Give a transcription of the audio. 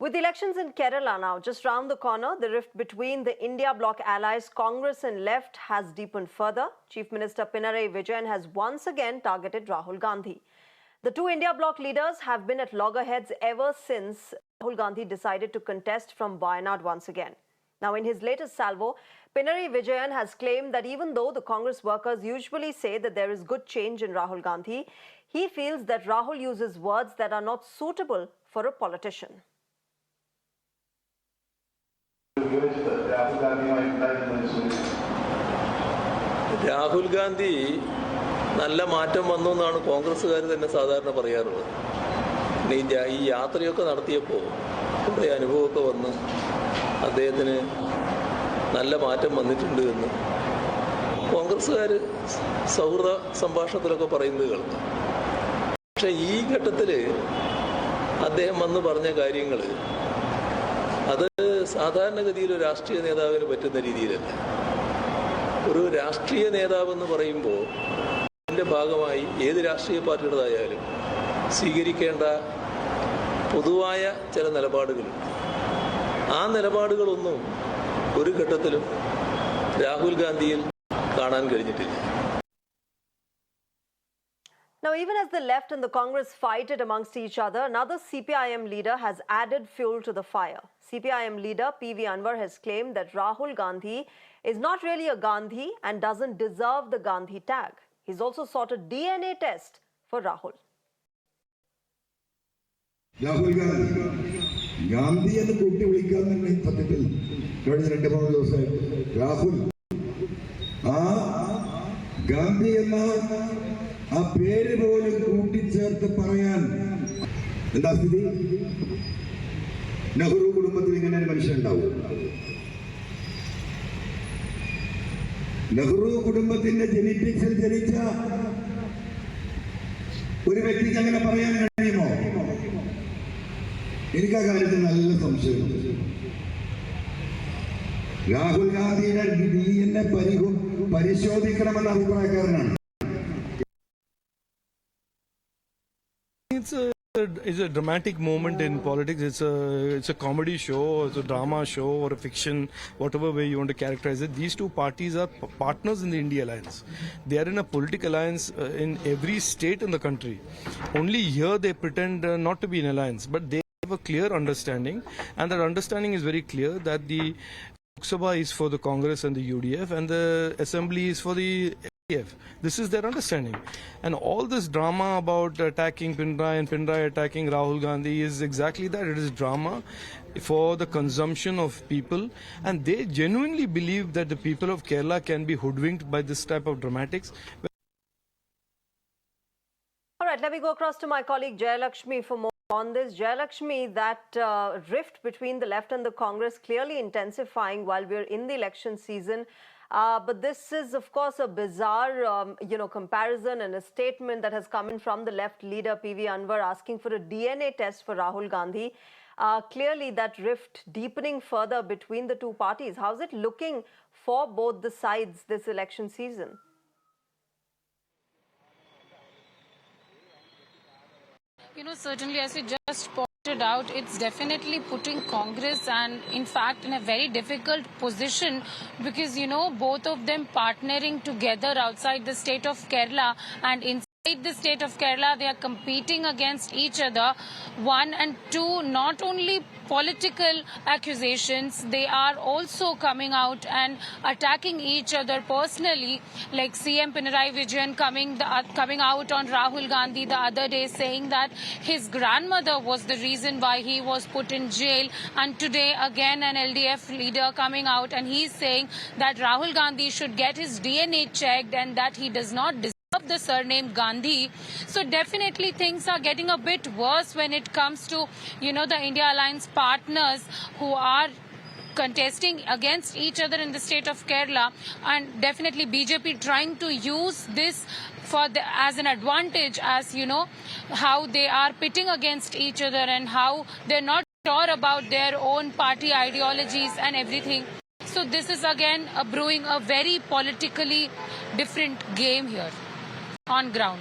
With elections in Kerala now just round the corner, the rift between the India bloc allies Congress and left has deepened further. Chief Minister Pinarayi Vijayan has once again targeted Rahul Gandhi. The two India bloc leaders have been at loggerheads ever since Rahul Gandhi decided to contest from Wayanad once again. Now, in his latest salvo, Pinarayi Vijayan has claimed that even though the Congress workers usually say that there is good change in Rahul Gandhi, he feels that Rahul uses words that are not suitable for a politician. Rahul Gandhi നല്ല മാറ്റം വന്നു എന്നാണ് കോൺഗ്രസ്സുകാർ തന്നെ സാധാരണ പറയാറുള്ളത്. ഈ യാത്രയൊക്കെ നടത്തിയപ്പോൾ കുറേ അനുഭവമൊക്കെ വന്ന് അദ്ദേഹത്തിന് നല്ല മാറ്റം വന്നിട്ടുണ്ട് എന്ന് കോൺഗ്രസ്സുകാർ സൗഹൃദ സംഭാഷണത്തിലൊക്കെ പറയുന്നത് കേൾക്കാം. പക്ഷെ ഈ ഘട്ടത്തിൽ അദ്ദേഹം വന്ന് പറഞ്ഞ കാര്യങ്ങൾ അത് സാധാരണഗതിയിൽ ഒരു രാഷ്ട്രീയ നേതാവിന് പറ്റുന്ന രീതിയിലല്ല. ഒരു രാഷ്ട്രീയ നേതാവെന്ന് പറയുമ്പോൾ അതിൻ്റെ ഭാഗമായി ഏത് രാഷ്ട്രീയ പാർട്ടിയുടേതായാലും സ്വീകരിക്കേണ്ട പൊതുവായ ചില നിലപാടുകളുണ്ട്. ആ നിലപാടുകളൊന്നും ഒരു ഘട്ടത്തിലും രാഹുൽ ഗാന്ധിയിൽ കാണാൻ കഴിഞ്ഞിട്ടില്ല. Now, even as the left and the Congress fight it amongst each other, another CPIM leader has added fuel to the fire. CPIM leader PV Anwar has claimed that Rahul Gandhi is not really a Gandhi and doesn't deserve the Gandhi tag. He's also sought a DNA test for Rahul. Rahul Gandhi എന്ന് കൂട്ടി വിളിക്കാമെന്ന് സത്യത്തിൽ കഴിഞ്ഞ 2-3 ദിവസമായി രാഹുൽ ആ ഗാന്ധി എന്ന ആ പേര് പോലും കൂട്ടിച്ചേർത്ത് പറയാൻ എന്താ സ്ഥിതി? നെഹ്റു കുടുംബത്തിൽ ഇങ്ങനെ ഒരു മനുഷ്യൻ ഉണ്ടാവും? നെഹ്റു കുടുംബത്തിന്റെ ജെനറ്റിക്സിൽ ജനിച്ച ഒരു വ്യക്തിക്ക് അങ്ങനെ പറയാൻ കഴിയുമോ? എനിക്ക് ആ കാര്യത്തിൽ നല്ല സംശയമുണ്ട്. രാഹുൽ ഗാന്ധിയുടെ DNA പരിശോധിക്കണമെന്ന അഭിപ്രായക്കാരനാണ്. It's a dramatic moment in politics. It's a comedy show, it's a drama show, or a fiction, whatever way you want to characterize it. These two parties are partners in the India alliance. They are in a political alliance in every state in the country. Only here they pretend not to be in alliance, but they have a clear understanding, and that understanding is very clear that the Lok Sabha is for the Congress and the UDF, and the Assembly is for the LDF. This is their understanding. And all this drama about attacking Pinarayi and Pinarayi attacking Rahul Gandhi is exactly that. It is drama for the consumption of people. And they genuinely believe that the people of Kerala can be hoodwinked by this type of dramatics. All right, let me go across to my colleague Jayalakshmi for more on this. Jayalakshmi, that rift between the left and the Congress clearly intensifying while we're in the election season. But this is, of course, a bizarre, comparison and a statement that has come in from the left leader, PV Anwar, asking for a DNA test for Rahul Gandhi. Clearly, that rift deepening further between the two parties. How's it looking for both the sides this election season? Certainly, as you just pointed out, it's definitely putting Congress and, in fact, in a very difficult position because, both of them partnering together outside the state of Kerala and inside the state of Kerala, they are competing against each other. One, and two, not only political accusations, they are also coming out and attacking each other personally, like CM Pinarayi Vijayan coming out on Rahul Gandhi the other day saying that his grandmother was the reason why he was put in jail, and today again an LDF leader coming out and he's saying that Rahul Gandhi should get his DNA checked and that he does not deserve the surname Gandhi. So definitely things are getting a bit worse when it comes to, the India Alliance partners who are contesting against each other in the state of Kerala, and definitely BJP trying to use this as an advantage, as how they are pitting against each other and how they're not sure about their own party ideologies and everything. So this is again brewing a very politically different game here on ground.